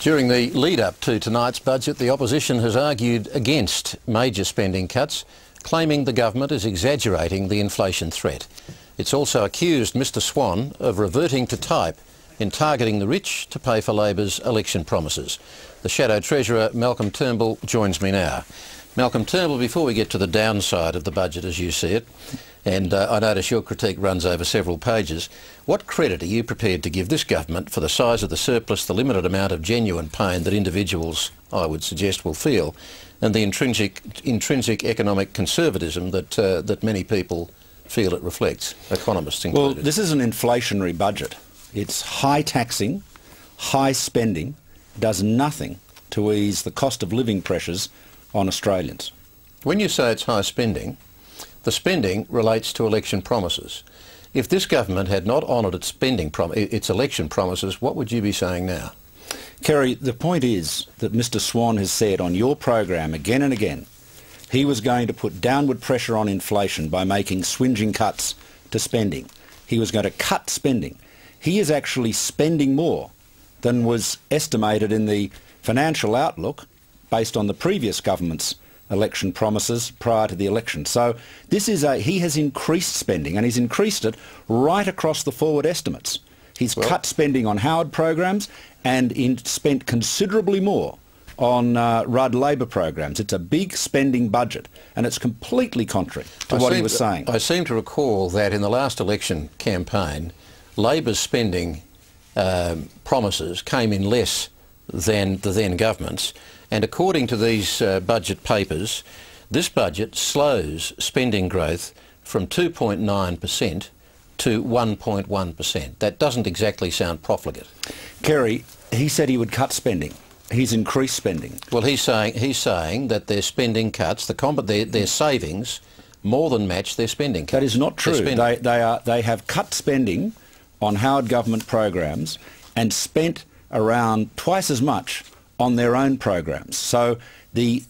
During the lead-up to tonight's budget, the opposition has argued against major spending cuts, claiming the government is exaggerating the inflation threat. It's also accused Mr Swan of reverting to type in targeting the rich to pay for Labor's election promises. The Shadow Treasurer, Malcolm Turnbull, joins me now. Malcolm Turnbull, before we get to the downside of the budget as you see it, and I notice your critique runs over several pages, what credit are you prepared to give this government for the size of the surplus, the limited amount of genuine pain that individuals, I would suggest, will feel, and the intrinsic economic conservatism that many people feel it reflects, economists included? Well, this is an inflationary budget. It's high taxing, high spending, does nothing to ease the cost of living pressures on Australians. When you say it's high spending, the spending relates to election promises. If this government had not honoured its election promises, what would you be saying now? Kerry, the point is that Mr Swan has said on your program again and again he was going to put downward pressure on inflation by making swinging cuts to spending. He was going to cut spending. He is actually spending more than was estimated in the financial outlook based on the previous government's election promises prior to the election. So this is he has increased spending, and he's increased it right across the forward estimates. He's cut spending on Howard programs and spent considerably more on Rudd Labor programs. It's a big spending budget, and it's completely contrary to what he was saying. I seem to recall that in the last election campaign, Labor's spending promises came in less than the then government's, and according to these budget papers, this budget slows spending growth from 2.9% to 1.1%. That doesn't exactly sound profligate. Kerry, he said he would cut spending. He's increased spending. Well, he's saying that their spending cuts, their savings, more than match their spending cuts. That is not true. They have cut spending on Howard government programs and spent around twice as much on their own programs. So in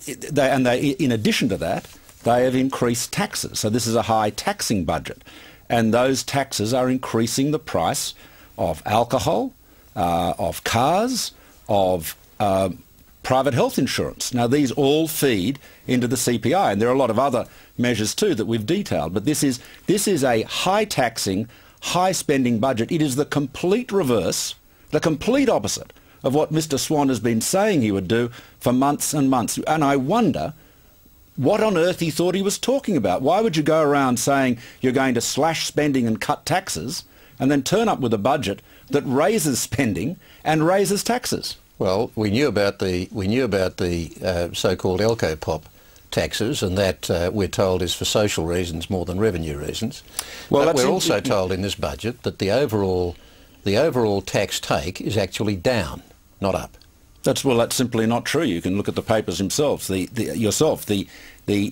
addition to that, they have increased taxes. So this is a high taxing budget, and those taxes are increasing the price of alcohol, of cars, of private health insurance. Now these all feed into the CPI, and there are a lot of other measures too that we've detailed. But this is a high taxing, high spending budget. It is the complete reverse, the complete opposite of what Mr Swan has been saying he would do for months and months. And I wonder what on earth he thought he was talking about. Why would you go around saying you're going to slash spending and cut taxes and then turn up with a budget that raises spending and raises taxes? Well, we knew about the so-called Elco-Pop taxes, and that we're told is for social reasons more than revenue reasons. Well, but we're also told in this budget that the overall tax take is actually down, not up. That's simply not true. You can look at the papers themselves. The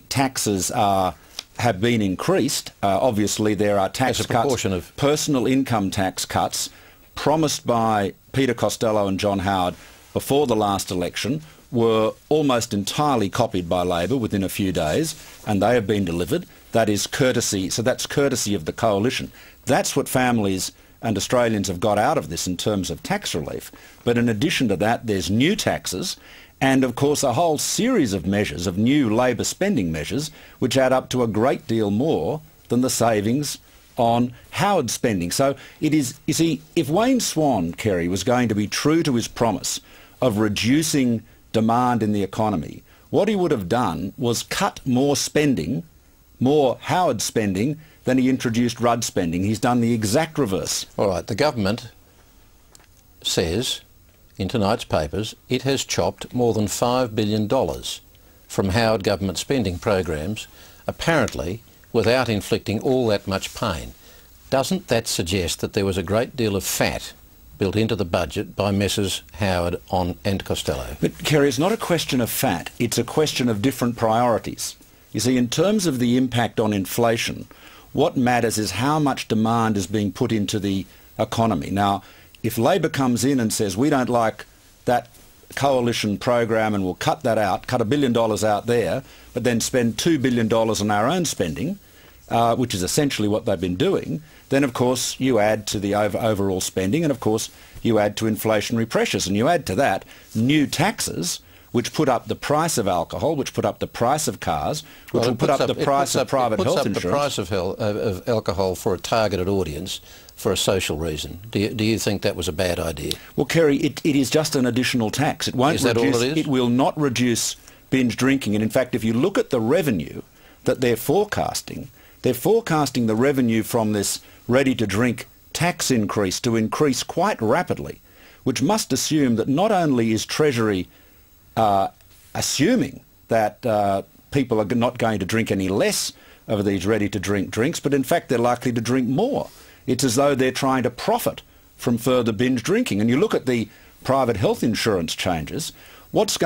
taxes have been increased. Obviously, there are tax cuts, personal income tax cuts promised by Peter Costello and John Howard before the last election, were almost entirely copied by Labor within a few days, and they have been delivered. That is courtesy. So that's courtesy of the coalition. That's what families and Australians have got out of this in terms of tax relief. But in addition to that, there's new taxes and, of course, a whole series of measures, of new Labor spending measures, which add up to a great deal more than the savings on Howard spending. So it is, you see, if Wayne Swan, Kerry, was going to be true to his promise of reducing demand in the economy, what he would have done was cut more spending, more Howard spending, than he introduced Rudd spending. He's done the exact reverse. All right, the government says in tonight's papers it has chopped more than $5 billion from Howard government spending programs, apparently without inflicting all that much pain. Doesn't that suggest that there was a great deal of fat built into the budget by Messrs Howard and Costello? But, Kerry, it's not a question of fat. It's a question of different priorities. You see, in terms of the impact on inflation, what matters is how much demand is being put into the economy. Now, if Labor comes in and says, we don't like that coalition program and we'll cut that out, cut $1 billion out there, but then spend $2 billion on our own spending, which is essentially what they've been doing, then of course you add to the overall spending, and of course you add to inflationary pressures, and you add to that new taxes which put up the price of alcohol, which put up the price of cars, which will put up the price of private health insurance. The price of alcohol for a targeted audience for a social reason. Do you think that was a bad idea? Well, Kerry, it is just an additional tax. It won't Is that reduce, all it is? It will not reduce binge drinking. And in fact, if you look at the revenue that they're forecasting the revenue from this ready-to-drink tax increase to increase quite rapidly, which must assume that not only is Treasury assuming that people are not going to drink any less of these ready-to-drink drinks, but in fact they're likely to drink more. It's as though they're trying to profit from further binge drinking. And you look at the private health insurance changes, what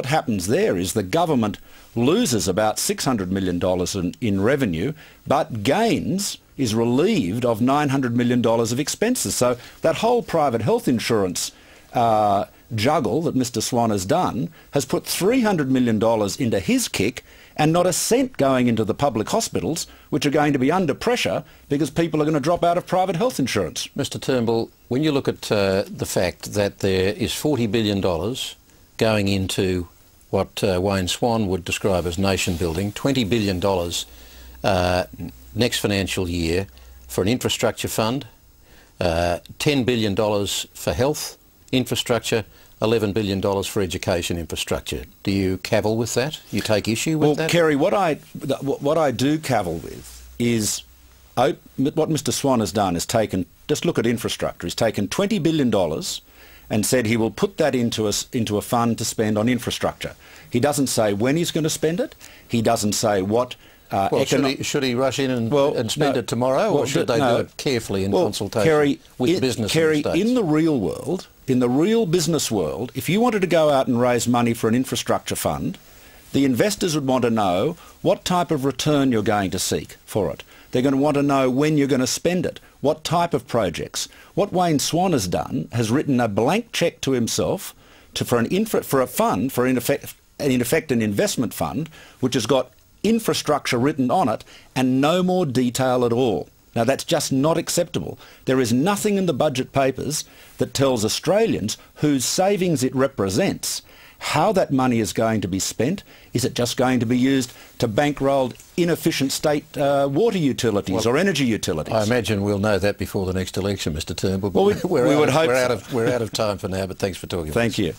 happens there is the government loses about $600 million in revenue, but is relieved of $900 million of expenses. So that whole private health insurance juggle that Mr Swan has done has put $300 million into his kick and not a cent going into the public hospitals, which are going to be under pressure because people are going to drop out of private health insurance. Mr Turnbull, when you look at the fact that there is $40 billion going into what Wayne Swan would describe as nation building, $20 billion next financial year for an infrastructure fund, $10 billion for health infrastructure, $11 billion for education infrastructure. Do you cavil with that? You take issue with that? Well, Kerry, what I do cavil with is what Mr Swan has done is just look at infrastructure. He's taken $20 billion and said he will put that into a fund to spend on infrastructure. He doesn't say when he's going to spend it. He doesn't say what... should he rush in and spend it tomorrow, or should they do it carefully in consultation with business Kerry, in the States? in the real world, in the real business world, if you wanted to go out and raise money for an infrastructure fund, the investors would want to know what type of return you're going to seek for it. They're going to want to know when you're going to spend it, what type of projects. What Wayne Swan has done has written a blank cheque to himself for a fund, in effect an investment fund, which has got infrastructure written on it and no more detail at all. Now that's just not acceptable. There is nothing in the budget papers that tells Australians whose savings it represents how that money is going to be spent. Is it just going to be used to bankroll inefficient state water utilities or energy utilities? I imagine we'll know that before the next election, Mr Turnbull. Well, we would hope so. We're out of time for now, but thanks for talking. Thank you.